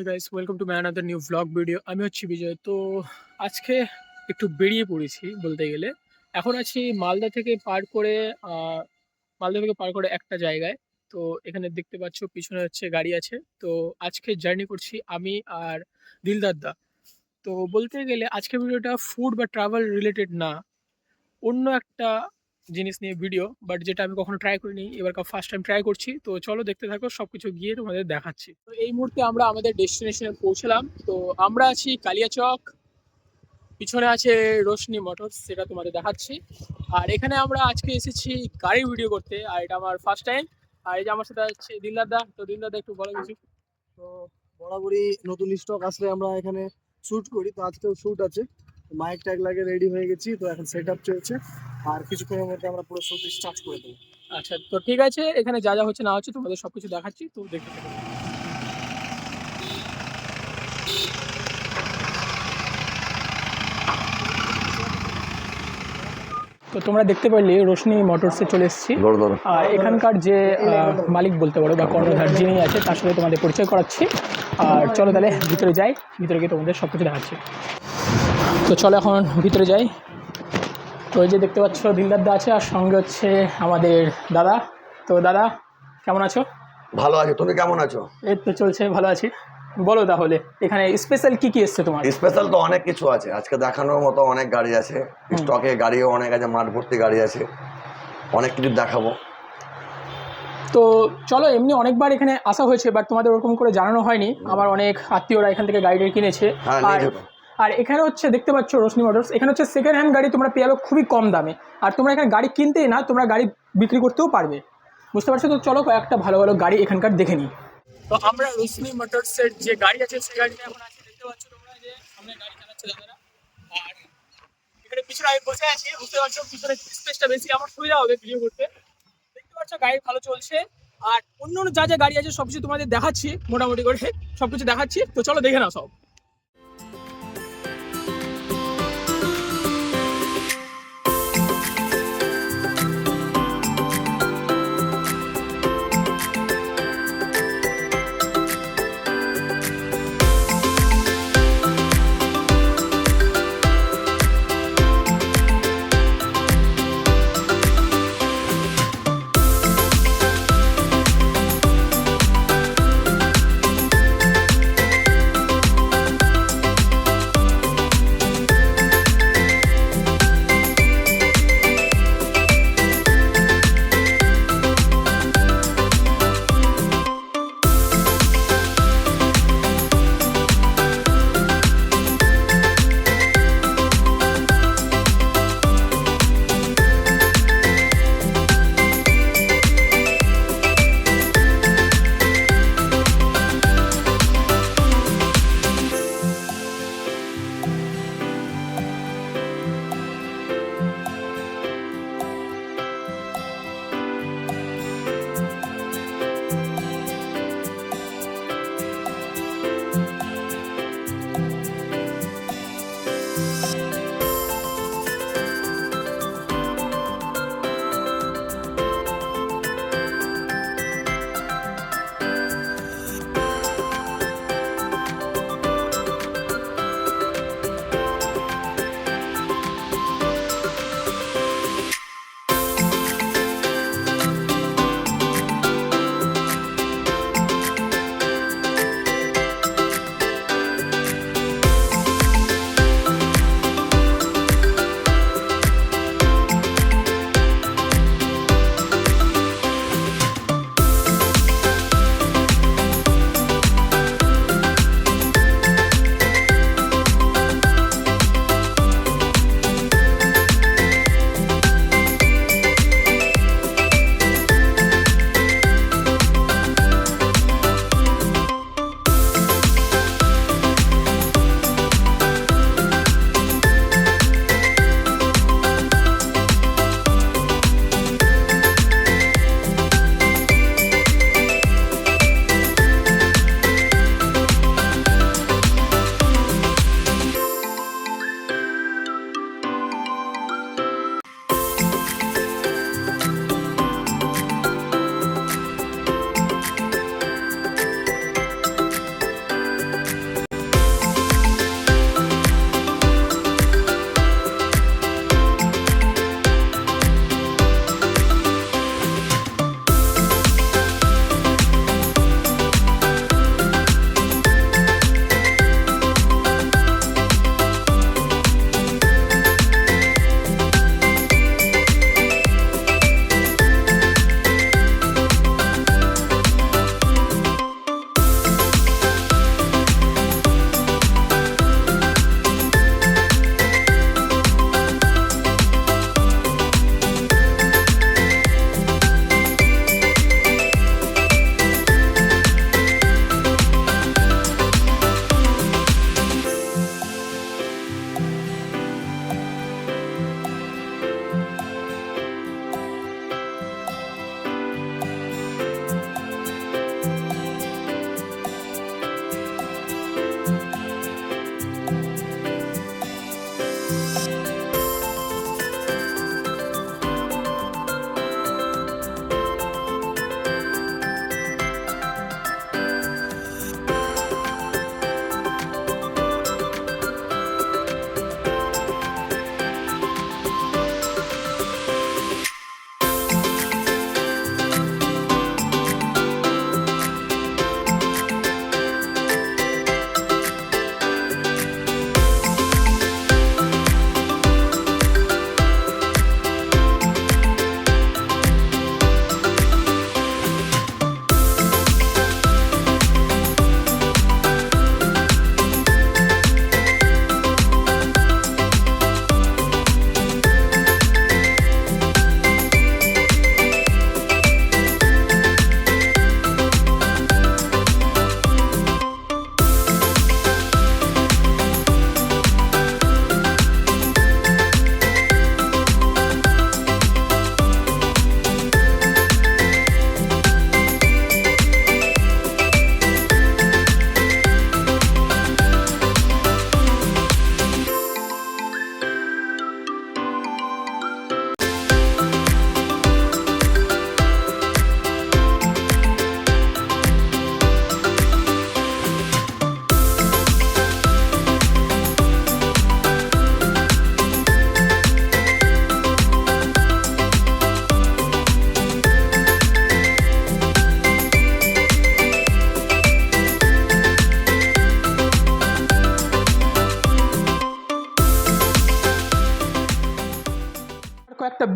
Hey guys, welcome to my another new vlog video. আমি হচ্ছি বিজয়। তো আজকে একটু বেরিয়ে পড়েছি বলতে গেলে। এখন আছি মালদা থেকে পার করে মালদা থেকে পার করে একটা জায়গায়। তো এখানে দেখতে পাচ্ছ পিছনে হচ্ছে গাড়ি আছে। তো আজকে জার্নি করছি আমি আর দিলদার দা। তো বলতে গেলে আজকের ভিডিওটা ফুড বা ট্রাভেল রিলেটেড না। অন্য একটা জিনিস নিয়ে ভিডিও, বাট যেটা আমি কখনো ট্রাই করিনি, এবার ফার্স্ট টাইম ট্রাই করছি। তো চলো দেখতে থাকো, সবকিছু গিয়ে তোমাদের দেখাচ্ছি। তো এই মুহূর্তে আমরা আমাদের ডেস্টিনেশনে পৌঁছলাম। তো আমরা আছি কালিয়াচক, পিছনে আছে রোশনি মোটরস, সেটা তোমাদের দেখাচ্ছি। আর এখানে আমরা আজকে এসেছি গাড়ি ভিডিও করতে, আর এটা আমার ফার্স্ট টাইম। আর এই যে আমার সাথে আছে দিলদার দা। তো দিলদার দা একটু বলো কিছু। তো বরাবরই নতুন স্টক আসলে আমরা এখানে শুট করি, তো আজকেও শুট আছে। মাইক ট্যাগ লাগে রেডি হয়ে গেছি, তো এখন সেট আপ চলছে আর কিছুক্ষণের মধ্যে আমরা পুরো শুট স্টার্ট করে দেবো। আচ্ছা, তো ঠিক আছে, এখানে যা যা হচ্ছে না হচ্ছে তোমাদের সবকিছু দেখাচ্ছি, তো দেখতে থাকো। তো তোমরা দেখতে পারলে রোশনি মোটরসে চলে এসেছি। আর এখানকার যে মালিক বলতে পারো বা কর্ণধার যিনি আছে, তার সাথে তোমাদের পরিচয় করাচ্ছি। আর চলো তাহলে ভিতরে যাই, ভিতরে গিয়ে তোমাদের সব কিছু দেখাচ্ছি। তো চলো এখন ভিতরে যাই। তো এই যে দেখতে পাচ্ছ দিলদার দা আছে, আর সঙ্গে হচ্ছে আমাদের দাদা। তো দাদা কেমন আছো? ভালো আছে, তুমি কেমন আছো? এই তো চলছে, ভালো আছি। বলো তাহলে এখানে স্পেশাল কি কি এসছে তোমার? স্পেশাল তো অনেক কিছু আছে, আজকে দেখানোর মতো অনেক গাড়ি আছে, স্টকে গাড়িও অনেক আছে, মাঠ ভর্তি গাড়ি আছে, অনেক কিছু দেখাবো। তো চলো, এমনি অনেকবার এখানে আসা হয়েছে, বাট তোমাদের ওরকম করে জানানো হয়নি। আমার অনেক আত্মীয়রা এখান থেকে গাড়ি কিনেছে। আর এখানে হচ্ছে দেখতে পাচ্ছ রোশনি মোটরস, এখানে হচ্ছে সেকেন্ড হ্যান্ড গাড়ি তোমরা পেয়ে যাবে খুবই কম দামে। আর তোমরা এখানে গাড়ি কিনতেই না, তোমরা গাড়ি বিক্রি করতেও পারবে, বুঝতে পারছো? তো চলো কয়েকটা ভালো ভালো গাড়ি এখানকার দেখে নিই। তো আমরা রোশনি মোটরসের যে গাড়ি আছে সেই গাড়িটা এখন আছে, দেখতে পাচ্ছ তোমরা যে সামনে গাড়ি চালাচ্ছে দাদারা। আর এখানে পিছনে আমি বসে আছি, বুঝতে পারছো পিছনে স্পেসটা বেশি, আমার সুবিধা হবে ভিডিও করতে। দেখতে পাচ্ছ গাড়ি ভালো চলছে। আর অন্য অন্য যা যা গাড়ি আছে সবকিছু তোমাদের দেখাচ্ছি, মোটামুটি করে সবকিছু দেখাচ্ছি। তো চলো দেখে নাও সব।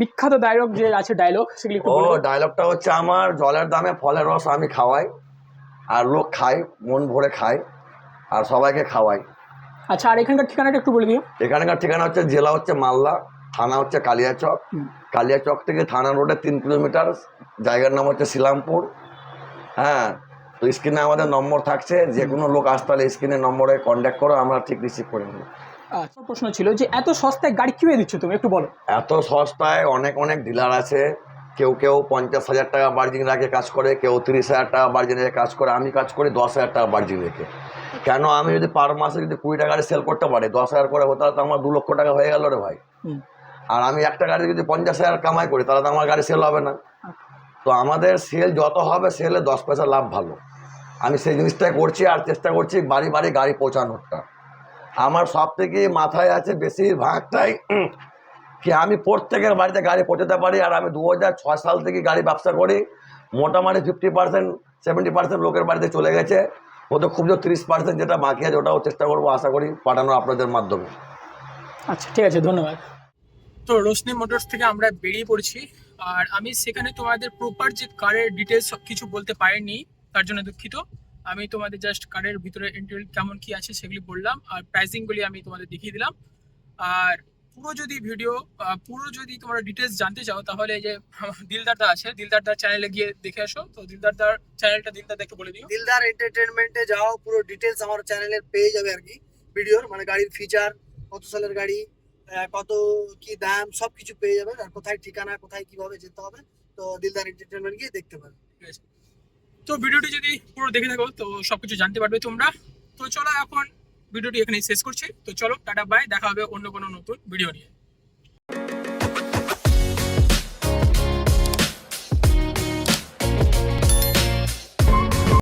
বিখ্যাত ডায়লগ যে আছে, ডায়লগ সেগুলি একটু ও বলবে? ডায়লগটা হচ্ছে আমার, জলের দামে ফলের রস আমি খাওয়াই, আর লোক খায়, মন ভরে খায়, আর সবাইকে খাওয়াই। আচ্ছা, আর এখানকার ঠিকানাটা একটু বলে দিও। এখানকার ঠিকানা হচ্ছে, জেলা হচ্ছে মালদা, থানা হচ্ছে কালিয়াচক। হুম। কালিয়াচক থেকে থানা রোডে 3 কিলোমিটার, জায়গার নাম হচ্ছে শিলামপুর। হ্যাঁ, তো স্ক্রিনে আমাদের নম্বর থাকছে, যে কোনো লোক আসতে হলে স্ক্রিনের নম্বরে কন্ট্যাক্ট করো, আমরা ঠিক রিসিভ করে নেব। আচ্ছা, প্রশ্ন ছিল যে এত সস্তায় গাড়ি কিভাবে দিচ্ছ তুমি, একটু বলো। এত সস্তায় অনেক অনেক ডিলার আছে, কেউ কেউ 50,000 টাকা মার্জিন রাখে কাজ করে, কেউ 30,000 টাকা মার্জিন রেখে কাজ করে, আমি কাজ করি 10,000 টাকা মার্জিন রেখে। কেন, আমি যদি পার মাসে যদি 20 টাকা গাড়ি সেল করতে পারি, 10,000 করে হতো, তাহলে তো আমার 2 লক্ষ টাকা হয়ে গেল রে ভাই। হুম। আর আমি একটা গাড়ি যদি 50,000 কামাই করি, তাহলে তো আমার গাড়ি সেল হবে না। তো আমাদের সেল যত হবে, সেলে 10 পয়সা লাভ ভালো। আমি সেই জিনিসটাই করছি, আর চেষ্টা করছি বাড়ি বাড়ি গাড়ি পৌঁছানোরটা। আমার সব থেকে মাথায় আছে বেশিরভাগটাই কি আমি প্রত্যেকের বাড়িতে গাড়ি পৌঁছাতে পারি। আর আমি 2006 সাল থেকে গাড়ি ব্যবসা করি, মোটামুটি 50% 70% লোকের বাড়িতে চলে গেছে, ওদের খুব জোর 30% যেটা বাকি আছে ওটাও চেষ্টা করবো, আশা করি পাঠানো আপনাদের মাধ্যমে। আচ্ছা, ঠিক আছে, ধন্যবাদ। তো রোশনি মোটরস থেকে আমরা বেরিয়ে পড়েছি, আর আমি সেখানে তোমাদের প্রপার যে কারের ডিটেলস সব কিছু বলতে পারিনি, তার জন্য দুঃখিত। আমি তোমাদের জাস্ট কারের ভিতরে ইন্টেরিয়র কেমন কি আছে সেগুলি বললাম, আর প্রাইসিংগুলি আমি তোমাদের দেখিয়ে দিলাম। আর পুরো যদি তোমরা ডিটেলস জানতে চাও, তাহলে এই যে দিলদারদা আছে, দিলদারদার চ্যানেলে গিয়ে দেখে আসো। তো দিলদারদার চ্যানেলটা দিলদার দেখে বলে দিও। দিলদার এন্টারটেনমেন্টে যাও, পুরো ডিটেলস আমার চ্যানেলের পেয়ে যাবে আর কি, ভিডিওর মানে গাড়ির ফিচার, কত সালের গাড়ি, কত কি দাম, সবকিছু পেয়ে যাবে, আর কোথায় ঠিকানা, কোথায় কিভাবে যেতে হবে, তো দিলদার এন্টারটেনমেন্ট গিয়ে দেখতে পাবে। ঠিক আছে, তো ভিডিওটি যদি পুরো দেখে থাকো তো সবকিছু জানতে পারবে তোমরা। তো চলো এখন ভিডিওটি এখানেই শেষ করছি। তো চলো, টাটা বাই, দেখা হবে অন্য কোনো নতুন ভিডিও নিয়ে।